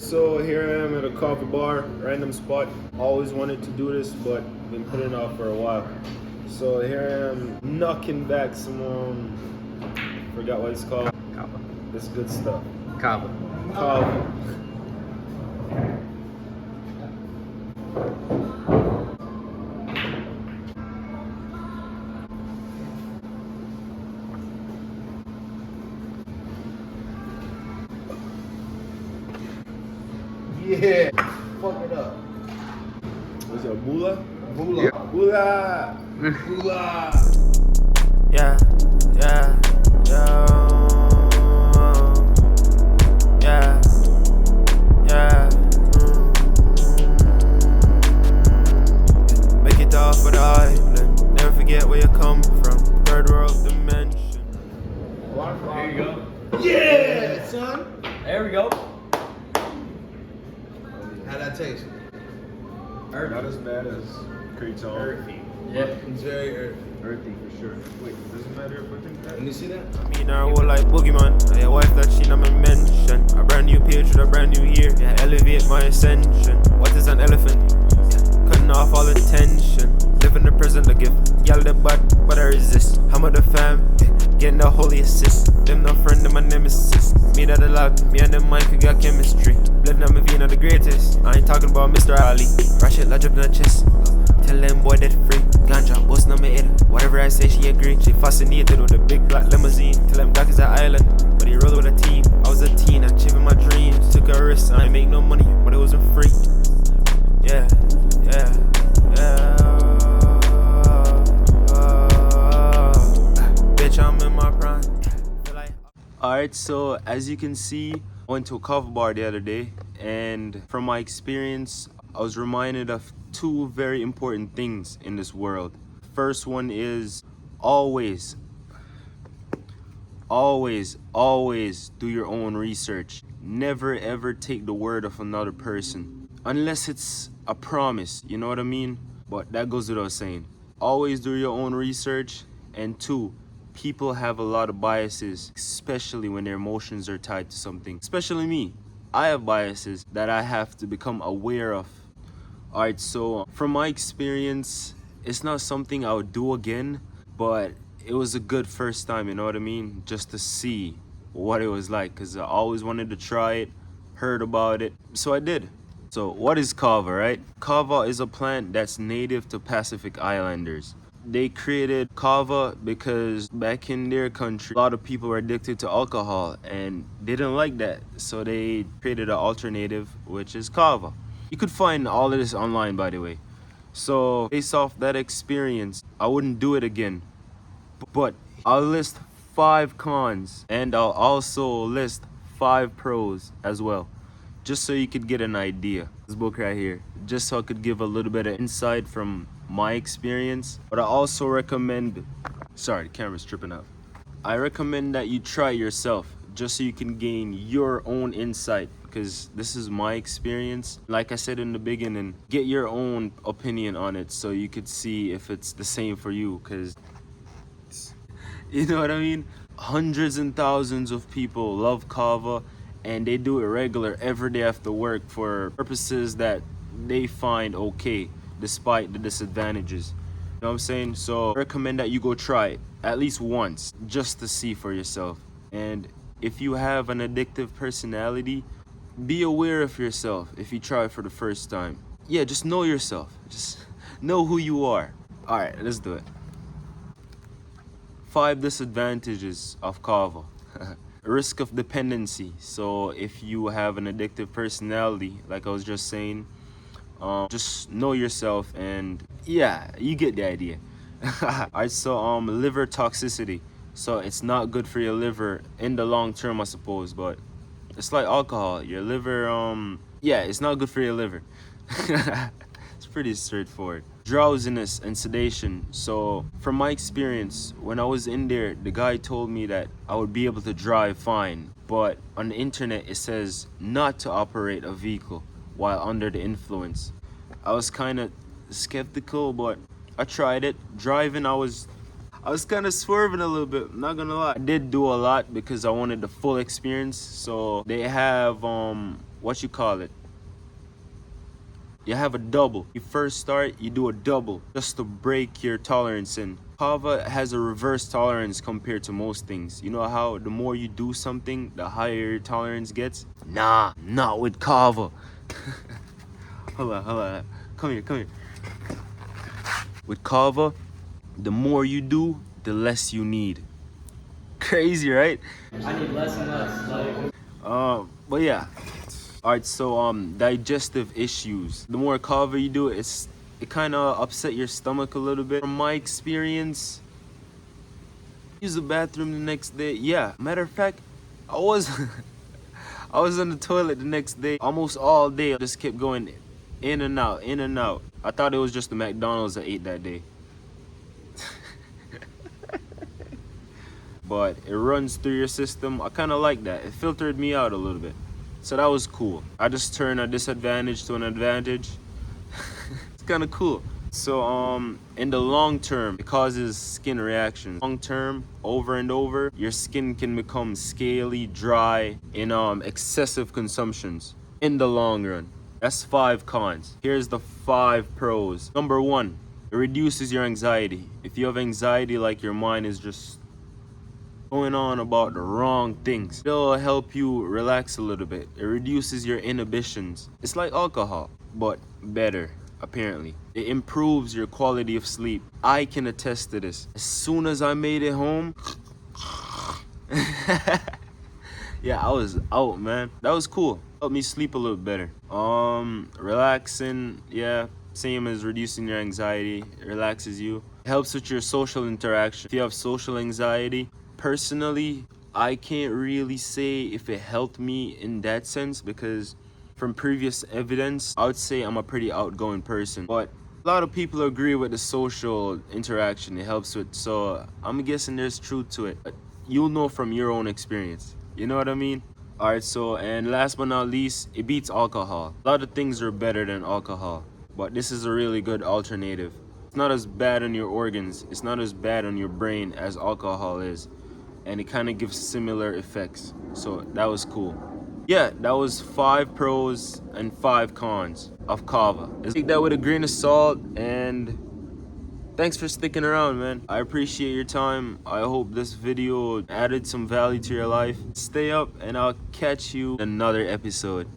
So here I am at a coffee bar, random spot. Always wanted to do this, but been putting it off for a while. So here I am knocking back some, forgot what it's called. Kava. This good stuff. Kava. Kava. Yeah, fuck it up. What's it, Bula? Bula. Yeah. Bula. Bula. Yeah, yeah, yeah, yeah, yeah. Make it off of the island. Never forget where you come from. Third world dimension. There you go. Yeah, son. There we go. How'd that taste? Not as bad as Creton. Earthy. Yeah. It's very earthy. Earthy for sure. Wait, does it matter if I think that? Can you see that? I mean, I roll like boogeyman. I your wife that she not mention. A brand new page with a brand new year. Yeah, elevate my ascension. What is an elephant? Yeah, cutting off all the tension. Live in the present, the gift. Y'all the bad, but I resist. I'm with the fam, yeah, getting the holy assist. Them no friend, them my nemesis. Me that the lab, me and them Mike, we got chemistry. Blood now me Vina the greatest. I ain't talking about Mr. Ali. Rush it like drip in the chest. Tell them boy that free. Ganja, boss number 8. Whatever I say, she agree. She fascinated with a big black limousine. Tell them Doc is an island, but he rolled with a team. I was a teen, I'm achieving my dreams. Took a risk, I ain't make no money, but it wasn't free. Yeah, yeah, yeah. Bitch, I'm in my prime. Alright, so as you can see, I went to a coffee bar the other day, and from my experience, I was reminded of two very important things in this world. First one is always do your own research. Never ever take the word of another person unless it's a promise, you know what I mean? But that goes without saying. Always do your own research. And two, people have a lot of biases, especially when their emotions are tied to something. Especially me. I have biases that I have to become aware of. Alright, so from my experience, it's not something I would do again, but it was a good first time, you know what I mean? Just to see what it was like, because I always wanted to try it, heard about it, so I did. So what is Kava, right? Kava is a plant that's native to Pacific Islanders. They created Kava because back in their country, a lot of people were addicted to alcohol and they didn't like that. So they created an alternative, which is Kava. You could find all of this online, by the way. So based off that experience, I wouldn't do it again. But I'll list 5 cons and I'll also list 5 pros as well. Just so you could get an idea. This book right here, just so I could give a little bit of insight from my experience. But I also recommend, sorry, the camera's tripping out. I recommend that you try yourself, just so you can gain your own insight, because this is my experience. Like I said in the beginning, get your own opinion on it so you could see if it's the same for you, because you know what I mean? Hundreds and thousands of people love Kava, and they do it regular every day after work for purposes that they find okay, despite the disadvantages. You know what I'm saying? So I recommend that you go try it at least once, just to see for yourself. And if you have an addictive personality, be aware of yourself if you try it for the first time. Yeah, just know yourself. Just know who you are. All right, let's do it. 5 disadvantages of Kava. Risk of dependency. So if you have an addictive personality, like I was just saying, just know yourself, and yeah, you get the idea. Alright, so liver toxicity. So it's not good for your liver in the long term, I suppose, but it's like alcohol. Your liver, yeah, it's not good for your liver. It's pretty straightforward. Drowsiness and sedation. So from my experience, when I was in there, the guy told me that I would be able to drive fine, but on the internet it says not to operate a vehicle while under the influence. I was kind of skeptical, but I tried it. Driving, I was kind of swerving a little bit, I'm not gonna lie. I did do a lot because I wanted the full experience. So they have what you call it, you have a double. You first start, you do a double just to break your tolerance in. Kava has a reverse tolerance compared to most things. You know how the more you do something, the higher your tolerance gets? Nah, not with Kava. Hold on. Come here. With Kava, the more you do, the less you need. Crazy, right? I need less and less. Like, But yeah. Alright, so digestive issues. The more Kava you do, it kind of upset your stomach a little bit. From my experience, use the bathroom the next day. Yeah, matter of fact, I was I was on the toilet the next day, almost all day. I just kept going in and out. I thought it was just the McDonald's I ate that day. But it runs through your system. I kind of like that. It filtered me out a little bit. So that was cool. I just turned a disadvantage to an advantage. It's kind of cool. So in the long term, it causes skin reactions. Long term, over and over, your skin can become scaly, dry in excessive consumptions. In the long run. That's 5 cons. Here's the 5 pros. Number 1, it reduces your anxiety. If you have anxiety, like your mind is just going on about the wrong things, it'll help you relax a little bit. It reduces your inhibitions. It's like alcohol, but better, apparently. It improves your quality of sleep. I can attest to this. As soon as I made it home, yeah, I was out, man. That was cool. Helped me sleep a little better. Relaxing, yeah, same as reducing your anxiety. It relaxes you. It helps with your social interaction. If you have social anxiety, personally, I can't really say if it helped me in that sense, because from previous evidence, I would say I'm a pretty outgoing person. But a lot of people agree with the social interaction it helps with, so I'm guessing there's truth to it. But you'll know from your own experience. You know what I mean? Alright, so, and last but not least, it beats alcohol. A lot of things are better than alcohol, but this is a really good alternative. It's not as bad on your organs, it's not as bad on your brain as alcohol is, and it kind of gives similar effects. So that was cool. Yeah, that was 5 pros and 5 cons of Kava. Take that with a grain of salt, and thanks for sticking around, man. I appreciate your time. I hope this video added some value to your life. Stay up, and I'll catch you in another episode.